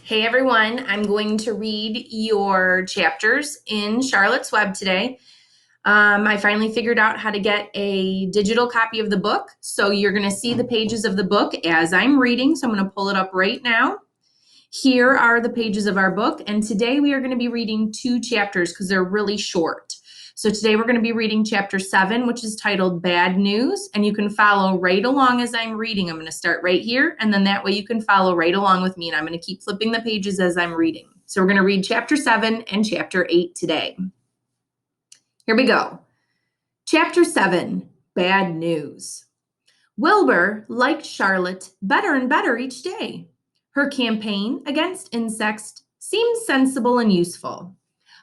Hey everyone, I'm going to read your chapters in Charlotte's Web today. I finally figured out how to get a digital copy of the book. So you're going to see the pages of the book as I'm reading. So I'm going to pull it up right now. Here are the pages of our book. And today we are going to be reading two chapters because they're really short. So today we're going to be reading chapter 7, which is titled Bad News. And you can follow right along as I'm reading. I'm going to start right here. And then that way you can follow right along with me. And I'm going to keep flipping the pages as I'm reading. So we're going to read chapter 7 and chapter 8 today. Here we go. Chapter 7, Bad News. Wilbur liked Charlotte better and better each day. Her campaign against insects seemed sensible and useful.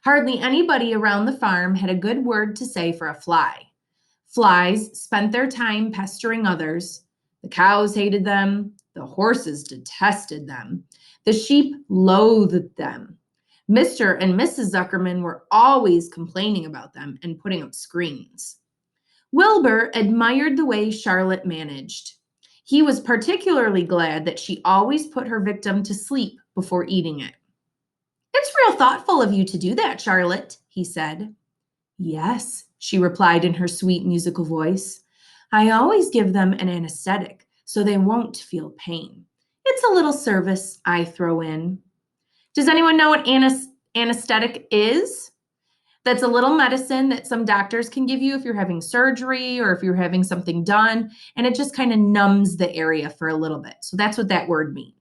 Hardly anybody around the farm had a good word to say for a fly. Flies spent their time pestering others. The cows hated them. The horses detested them. The sheep loathed them. Mr. and Mrs. Zuckerman were always complaining about them and putting up screens. Wilbur admired the way Charlotte managed. He was particularly glad that she always put her victim to sleep before eating it. "It's real thoughtful of you to do that, Charlotte," he said. "Yes," she replied in her sweet musical voice. "I always give them an anesthetic so they won't feel pain. It's a little service I throw in." Does anyone know what anesthetic is? That's a little medicine that some doctors can give you if you're having surgery or if you're having something done, and it just kind of numbs the area for a little bit. So that's what that word means.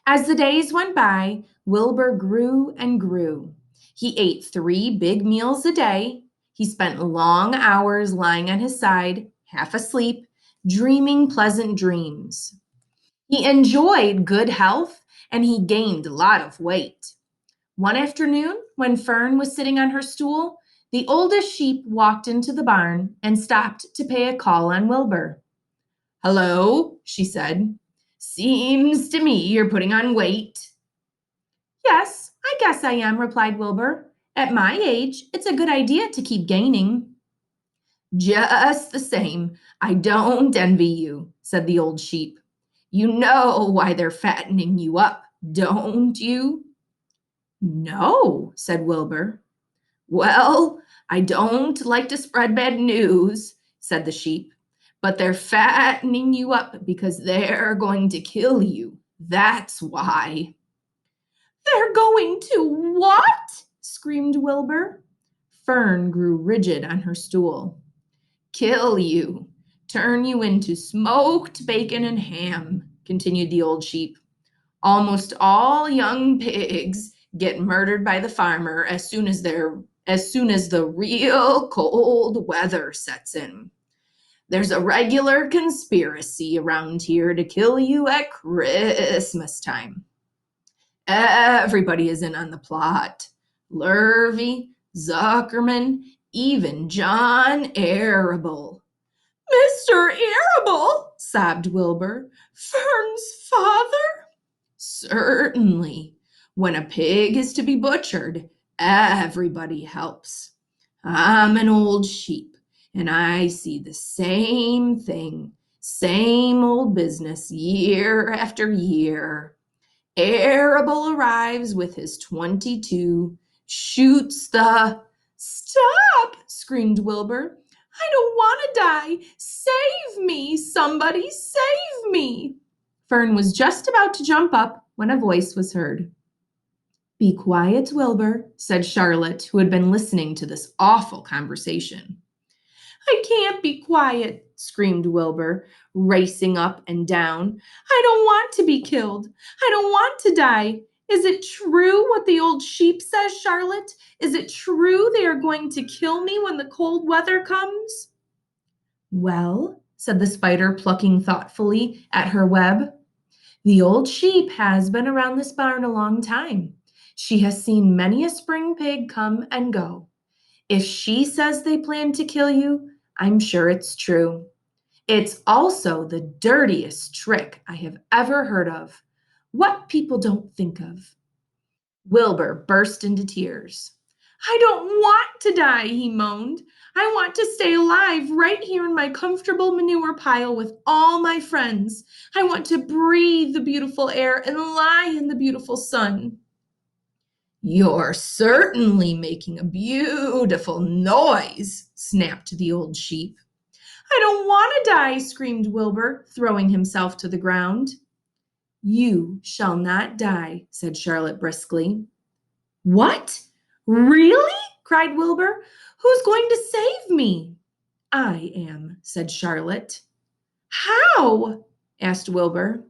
As the days went by, Wilbur grew and grew. He ate 3 big meals a day. He spent long hours lying on his side, half asleep, dreaming pleasant dreams. He enjoyed good health and he gained a lot of weight. One afternoon, when Fern was sitting on her stool, the oldest sheep walked into the barn and stopped to pay a call on Wilbur. "Hello," she said. "Seems to me you're putting on weight." "Yes, I guess I am," replied Wilbur. "At my age, it's a good idea to keep gaining." "Just the same, I don't envy you," said the old sheep. "You know why they're fattening you up, don't you?" "No," said Wilbur. "Well, I don't like to spread bad news," said the sheep, "but they're fattening you up because they're going to kill you. That's why." "They're going to what?" screamed Wilbur. Fern grew rigid on her stool. "Kill you, turn you into smoked bacon and ham," continued the old sheep. "Almost all young pigs get murdered by the farmer as soon as the real cold weather sets in. There's a regular conspiracy around here to kill you at Christmas time. Everybody is in on the plot. Lurvy, Zuckerman, even John Arable." "Mr. Arable," sobbed Wilbur. "Fern's father?" "Certainly. When a pig is to be butchered, everybody helps. I'm an old sheep, and I see the same thing, same old business year after year. Arable arrives with his 22, shoots the—" "Stop!" screamed Wilbur. "I don't want to die. Save me, somebody, save me." Fern was just about to jump up when a voice was heard. "Be quiet, Wilbur," said Charlotte, who had been listening to this awful conversation. "I can't be quiet," screamed Wilbur, racing up and down. "I don't want to be killed. I don't want to die. Is it true what the old sheep says, Charlotte? Is it true they are going to kill me when the cold weather comes?" "Well," said the spider, plucking thoughtfully at her web, "the old sheep has been around this barn a long time. She has seen many a spring pig come and go. If she says they plan to kill you, I'm sure it's true. It's also the dirtiest trick I have ever heard of. What people don't think of." Wilbur burst into tears. I don't want to die, he moaned. I want to stay alive right here in my comfortable manure pile with all my friends. I want to breathe the beautiful air and lie in the beautiful sun. You're certainly making a beautiful noise, snapped the old sheep. I don't want to die, screamed Wilbur, throwing himself to the ground. You shall not die, said Charlotte briskly. What? Really? Cried Wilbur. Who's going to save me? I am, said Charlotte. How? Asked Wilbur.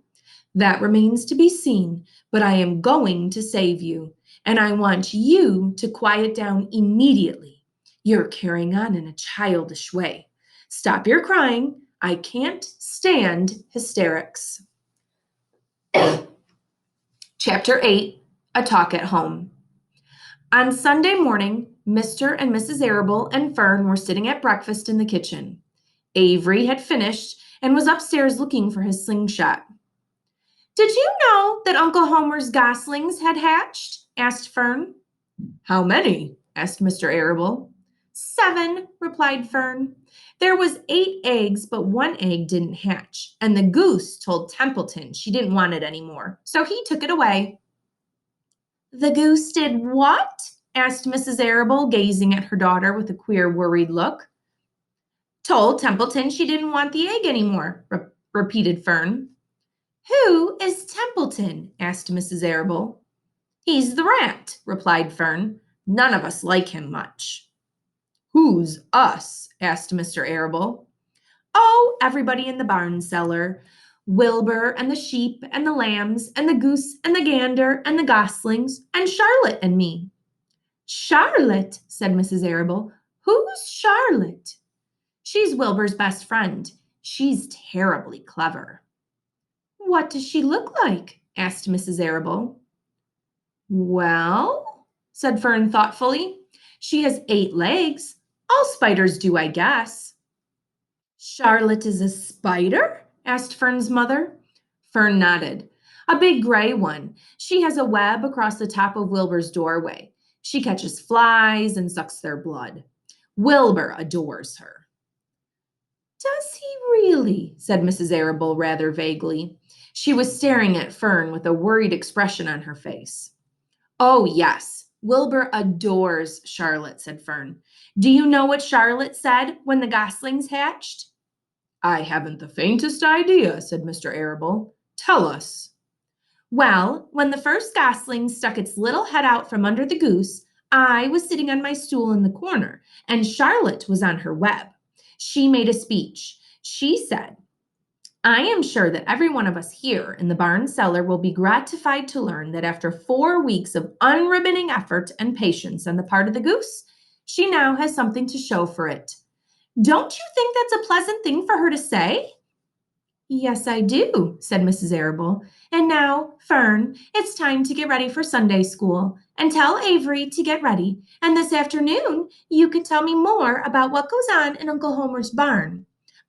That remains to be seen, but I am going to save you, and I want you to quiet down immediately. You're carrying on in a childish way. Stop your crying. I can't stand hysterics. Chapter 8, A Talk at Home. On Sunday morning, Mr. and Mrs. Arable and Fern were sitting at breakfast in the kitchen. Avery had finished and was upstairs looking for his slingshot. Did you know that Uncle Homer's goslings had hatched? Asked Fern. How many? Asked Mr. Arable. 7, replied Fern. There was 8 eggs, but 1 egg didn't hatch, and the goose told Templeton she didn't want it anymore, so he took it away. The goose did what? Asked Mrs. Arable, gazing at her daughter with a queer, worried look. Told Templeton she didn't want the egg anymore, repeated Fern. Who is Templeton? Asked Mrs. Arable. He's the rat, replied Fern. None of us like him much. Who's us? Asked Mr. Arable. Oh, everybody in the barn cellar. Wilbur and the sheep and the lambs and the goose and the gander and the goslings and Charlotte and me. Charlotte, said Mrs. Arable. Who's Charlotte? She's Wilbur's best friend. She's terribly clever. What does she look like? Asked Mrs. Arable. Well, said Fern thoughtfully, she has 8 legs. All spiders do, I guess. Charlotte is a spider? Asked Fern's mother. Fern nodded. A big gray one. She has a web across the top of Wilbur's doorway. She catches flies and sucks their blood. Wilbur adores her. Does he really? Said Mrs. Arable rather vaguely. She was staring at Fern with a worried expression on her face. Oh, yes, Wilbur adores Charlotte, said Fern. Do you know what Charlotte said when the goslings hatched? I haven't the faintest idea, said Mr. Arable. Tell us. Well, when the first gosling stuck its little head out from under the goose, I was sitting on my stool in the corner, and Charlotte was on her web. She made a speech. She said, I am sure that every one of us here in the barn cellar will be gratified to learn that after 4 weeks of unremitting effort and patience on the part of the goose, she now has something to show for it. Don't you think that's a pleasant thing for her to say? Yes, I do, said Mrs. Arable. And now, Fern, it's time to get ready for Sunday school. And tell Avery to get ready. And this afternoon, you can tell me more about what goes on in Uncle Homer's barn.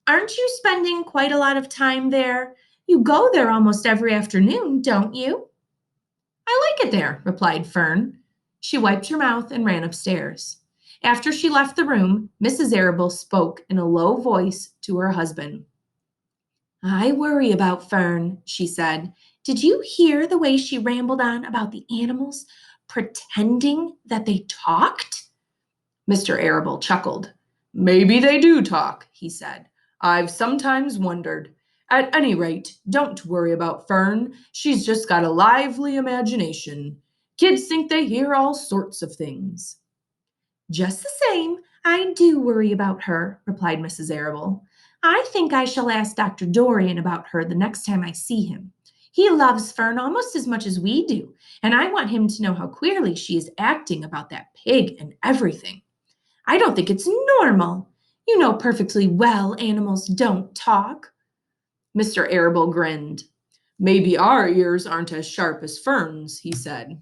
Aren't you spending quite a lot of time there? You go there almost every afternoon, don't you? I like it there, replied Fern. She wiped her mouth and ran upstairs. After she left the room, Mrs. Arable spoke in a low voice to her husband. I worry about Fern, she said. Did you hear the way she rambled on about the animals, pretending that they talked? Mr. Arable chuckled. Maybe they do talk, he said. I've sometimes wondered. At any rate, don't worry about Fern. She's just got a lively imagination. Kids think they hear all sorts of things. Just the same, I do worry about her, replied Mrs. Arable. I think I shall ask Dr. Dorian about her the next time I see him. He loves Fern almost as much as we do, and I want him to know how queerly she is acting about that pig and everything. I don't think it's normal. You know perfectly well animals don't talk. Mr. Arable grinned. Maybe our ears aren't as sharp as Fern's, he said.